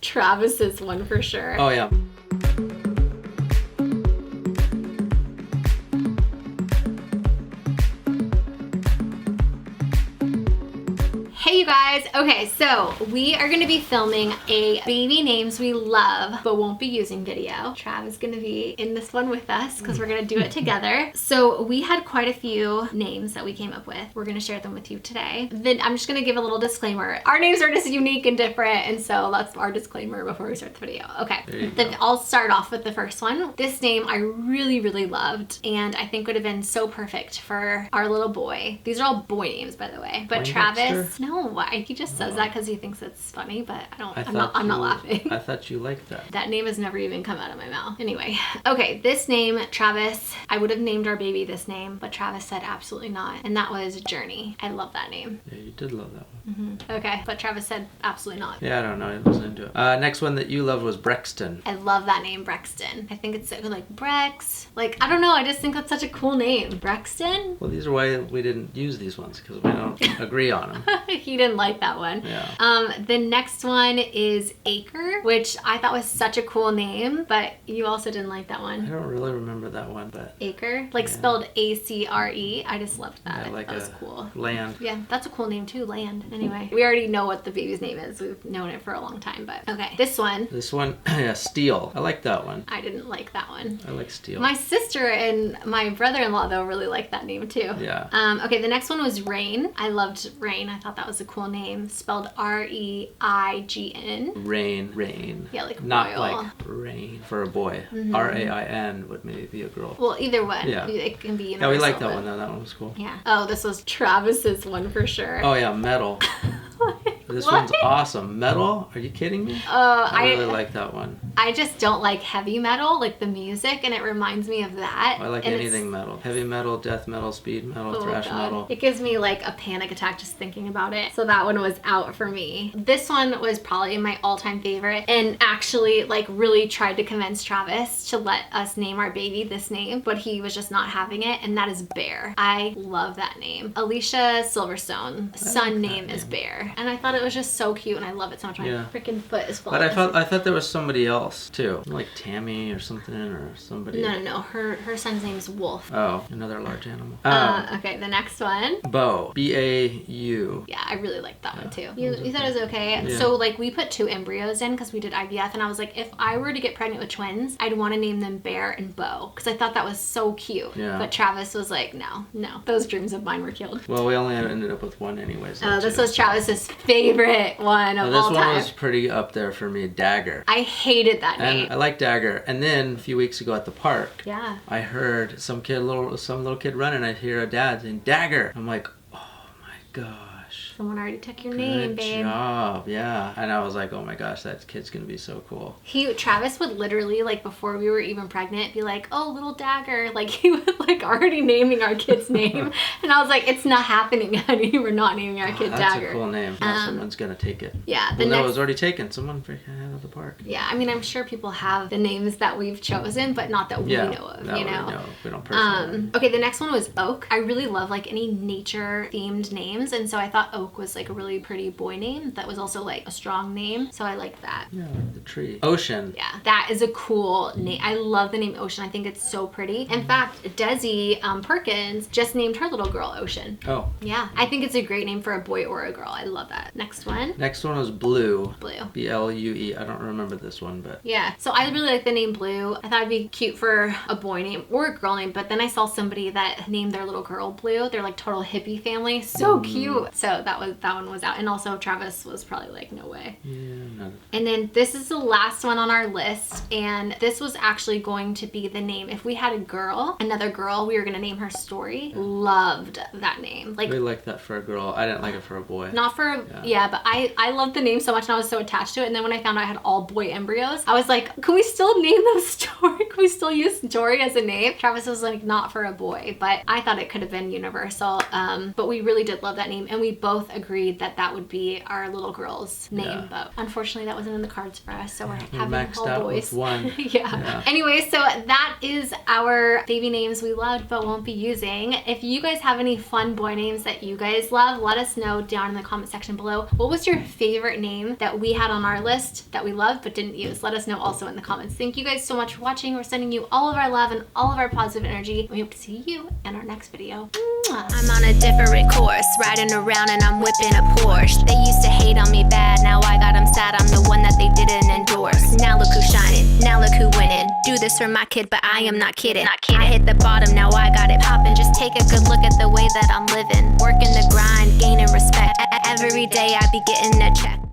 Travis's one for sure. Oh yeah. Hey you guys, okay, so we are gonna be filming a baby names we love but won't be using video. Trav is gonna be in this one with us because we're gonna do it together. So we had quite a few names that we came up with. We're gonna share them with you today. Then I'm just gonna give a little disclaimer. Our names are just unique and different, and so that's our disclaimer before we start the video. Okay, then I'll start off with the first one. This name I really, really loved and I think would have been so perfect for our little boy. These are all boy names, by the way, but Travis, no, why? He just says that because he thinks it's funny, but I'm not laughing. I thought you liked that. That name has never even come out of my mouth. Anyway, okay, this name, Travis, I would have named our baby this name, but Travis said absolutely not, and that was Journey. I love that name. Yeah, you did love that one. Okay, but Travis said absolutely not. Yeah, I don't know. I wasn't into it. Next one that you loved was Brexton. I love that name, Brexton. I think it's so good, like Brex. Like, I don't know, I just think that's such a cool name. Brexton? Well, these are why we didn't use these ones, because we don't agree on them. He didn't like that one. Yeah. The next one is ACRE, which I thought was such a cool name, but you also didn't like that I one. don't really remember that one, but... ACRE? Like spelled ACRE. I just loved that. Yeah, like that was cool. Land. Yeah, that's a cool name too, Land. Anyway, we already know what the baby's name is. We've known it for a long time, but okay. This one. This one, yeah, Steel. I like that one. I didn't like that one. I like Steel. My sister and my brother-in-law, though, really liked that name too. Yeah. Okay, the next one was Rain. I loved Rain. I thought that was a cool name. Spelled R-E-I-G-N. Rain. Yeah, like not royal. like rain for a boy. R-A-I-N would maybe be a girl. Well, either one. Yeah. It can be universal. Yeah, we like that one though. That one was cool. Yeah. Oh, this was Travis's one for sure. Oh yeah, Metal. This one's awesome. Metal? Are you kidding me? I really like that one. I just don't like heavy metal, like the music, and it reminds me of that. I like anything metal. Heavy metal, death metal, speed metal, thrash metal. It gives me like a panic attack just thinking about it. So that one was out for me. This one was probably my all-time favorite, and actually like really tried to convince Travis to let us name our baby this name, but he was just not having it, and that is Bear. I love that name. Alicia Silverstone, son name is Bear, and I thought it was just so cute, and I love it so much. My freaking foot is falling. But I thought there was somebody else too, like Tammy or something, or somebody. No. Her son's name is Wolf. Oh, another large animal. Okay, the next one. Beau. B-A-U. Yeah, I really liked that one too. You thought it was okay? Yeah. So like we put 2 embryos in because we did IVF, and I was like, if I were to get pregnant with twins, I'd want to name them Bear and Beau because I thought that was so cute. Yeah. But Travis was like, no, those dreams of mine were killed. Well, we only ended up with one anyways. This was Travis's favorite one of all time. This one was pretty up there for me, Dagger. I hated that name. And I like Dagger. And then a few weeks ago at the park, yeah, I heard some little kid running. I hear a dad saying Dagger. I'm like, oh my gosh. Someone already took your name, babe. Good job, yeah. And I was like, oh my gosh, that kid's gonna be so cool. Travis would literally, like, before we were even pregnant, be like, oh, little Dagger. Like, he was, like, already naming our kid's name. And I was like, it's not happening, honey. We're not naming our kid Dagger. That's a cool name. Now someone's gonna take it. Yeah. No, it was already taken. Someone freaking out of the park. Yeah, I mean, I'm sure people have the names that we've chosen, but not that we know of, you know? We don't personally. Okay, the next one was Oak. I really love, like, any nature-themed names, and so I thought Oak was, like, a really pretty boy name that was also, like, a strong name, so I like that. Yeah, the tree. Ocean. Yeah, that is a cool name. I love the name Ocean. I think it's so pretty. In fact, Desi Perkins just named her little girl Ocean. Oh. Yeah, I think it's a great name for a boy or a girl. I love that. Next one. Next one was Blue. Blue. B-L-U-E. I don't remember this one, but... Yeah, so I really like the name Blue. I thought it'd be cute for a boy name or a girl name, but then I saw somebody that named their little girl Blue. They're like total hippie family. So cute. So that one was out. And also Travis was probably like, no way. Yeah, no. And then this is the last one on our list, and this was actually going to be the name. If we had another girl, we were gonna name her Story. Loved that name. Like, we liked that for a girl. I didn't like it for a boy. Not for, yeah, but I loved the name so much, and I was so attached to it. And then when I found out I had all boy embryos, I was like, can we still name them Story? Can we still use Story as a name? Travis was like, not for a boy, but I thought it could have been universal. But we really did love that name, and we both both agreed that that would be our little girl's name, Yeah. but unfortunately that wasn't in the cards for us, so we're having maxed all out boys. with one. Yeah. Anyway, so that is our baby names we loved but won't be using. If you guys have any fun boy names that you guys love, let us know down in the comment section below. What was your favorite name that we had on our list that we loved but didn't use? Let us know also in the comments. Thank you guys so much for watching. We're sending you all of our love and all of our positive energy. We hope to see you in our next video. Mwah. I'm on a different course, riding around and I'm whipping a Porsche. They used to hate on me bad, now I got them sad. I'm the one that they didn't endorse. Now look who's shining, now look who winning. Do this for my kid, but I am not kidding. I hit the bottom, now I got it popping. Just take a good look at the way that I'm living. Working the grind, gaining respect. Every day I be getting a check.